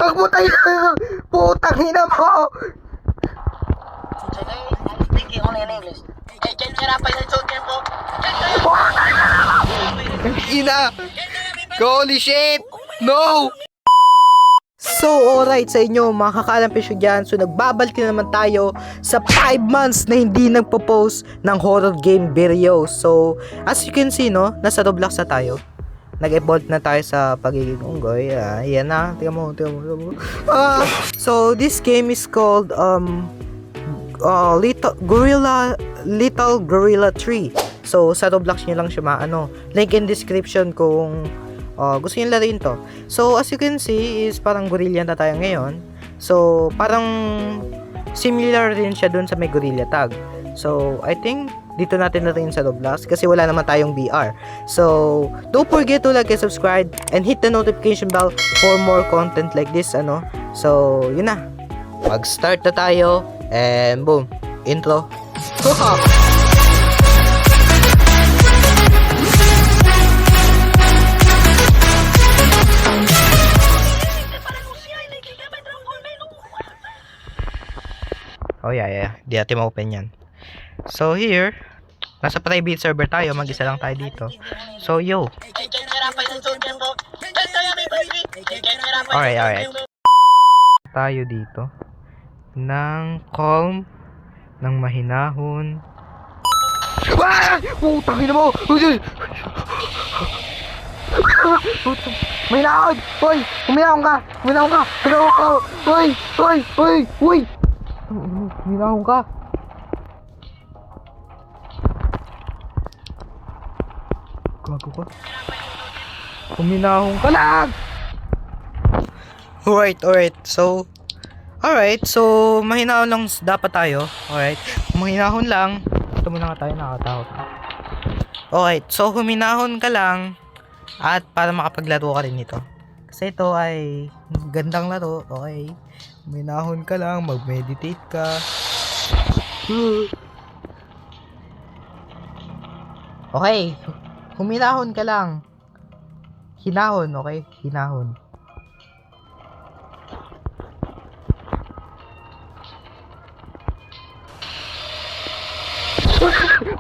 Takbo tayo! Putang ina mo! Speaking only in English. Can you rap in tiempo? Ina! Holy shit! No! So, alright sa inyo mga kakalampis dyan. So, nagbabalik na naman tayo sa 5 months na hindi nagpo-post ng horror game video. So, as you can see, no, nasa Roblox na tayo. Nag-evolve na tayo sa pagiging unggoy. Yan na. Tingnan mo. So, this game is called Little Gorilla 3. So, sa Roblox nyo lang siya maano. Link in description kung gusto nyo laruin to. So, as you can see, is parang gorilla na tayo ngayon. So, parang similar din siya dun sa may gorilla tag. So, I think dito natin laruin sa Roblox kasi wala naman tayong VR. So, don't forget to like and subscribe and hit the notification bell for more content like this, ano. So, yun na. Mag-start na tayo and boom, intro. Oh yeah. Di natin ma-open yan. So here, nasa private server tayo. Mag-isa lang tayo dito. So yo. Alright. Tayo dito. Ng calm. Ng mahinahon. Putang ina mo! Mahinahon! Hoy! Huminahon ka! Hoy! Huminahon ka! Gago ka. Huminahon ka lang! Alright. So, mahinahon lang dapat tayo. Alright. Mahinahon lang. Ito muna nga tayo, nakakatakot. Alright. So, huminahon ka lang. At para makapaglaro ka rin nito. Kasi ito ay gandang laro. Okay. Huminahon ka lang. Mag-meditate ka. Okay. Huminahon ka lang. Hinahon. Okay. Hinahon.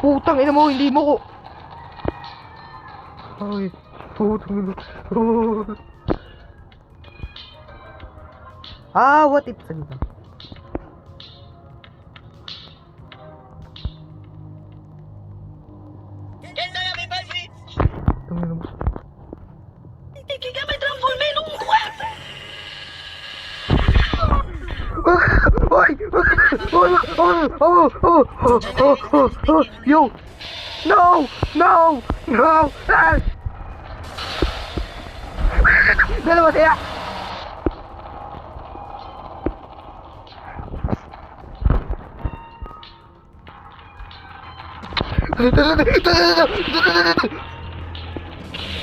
Putang ina mo, hindi mo ko. Ay, putang ina. What if sa dito? Putang ina mo. Yo! No! Dalawa siya!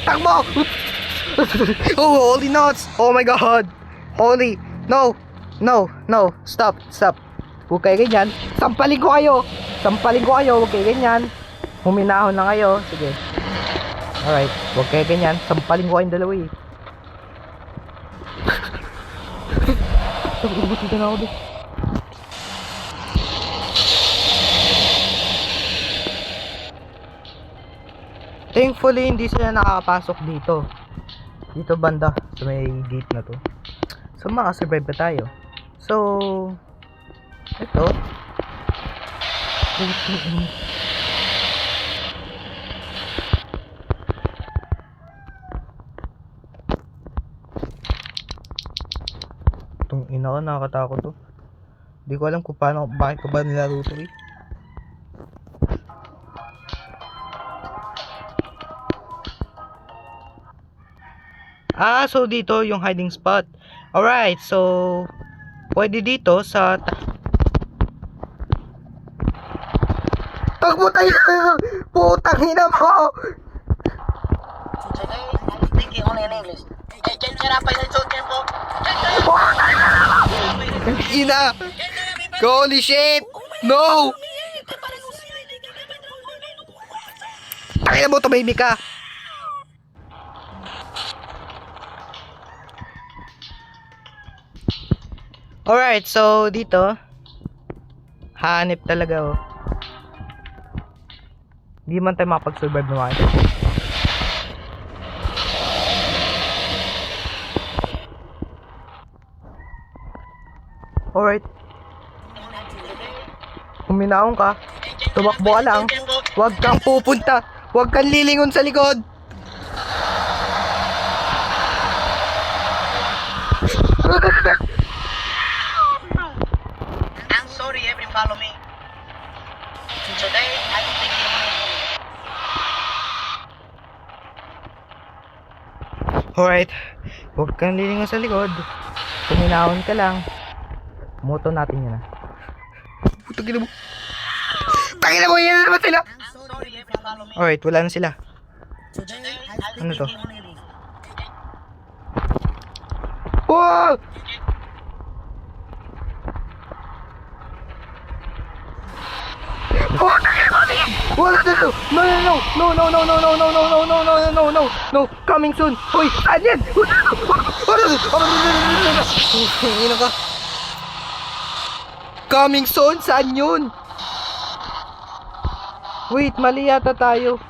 Takbo! Oh, holy nuts! Oh my god! Holy! No! Stop! Huwag kayo ganyan. Sampalin ko kayo. Huwag kayo ganyan. Huminahon lang kayo. Sige. Alright. Huwag kayo ganyan. Sampalin ko kayong dalawa eh. Buti na ako dito. Thankfully, hindi sila nakakapasok dito. Dito banda. Sa may gate na to. So, makasurvive pa tayo. So, ito. Itong ina ko, nakakatakot to. Hindi ko alam kung paano, bakit ko ba nilaro to eh. So dito yung hiding spot. Alright, so pwede dito sa takbo tayo! Putang ina mo! Speaking only in English. Can you rap in tiempo? Ina! Holy shit! No! Tangina mo, tumahimik ka! Alright, so dito, hanip talaga oh. Hindi man tayo makapag-survive na mga ito. Alright. Kuminaon ka. Tumakbo ka lang. Huwag kang pupunta. Huwag kang lilingon sa likod. I'm sorry, everyone follow me. Today, I will take you. Alright. Huwag kang lilingon sa likod. Kuminaon ka lang. Moto natin yun ah. Tagina mo. Tagina mo, yan na naman sila. I'm sorry, everyone follow me. Alright, wala na sila. Today, I will Ano take to? you. Wow! Oh, what the hell? No, no, no, no, no, no, no, no, no, no, no, no, no, no, no, no, coming soon. Hoy, saan yan? Ano ka? Coming soon? Saan yun? Wait, mali yata tayo.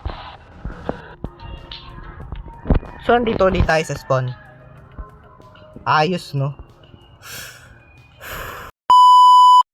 So, andito ulit tayo sa spawn. Ayos, no?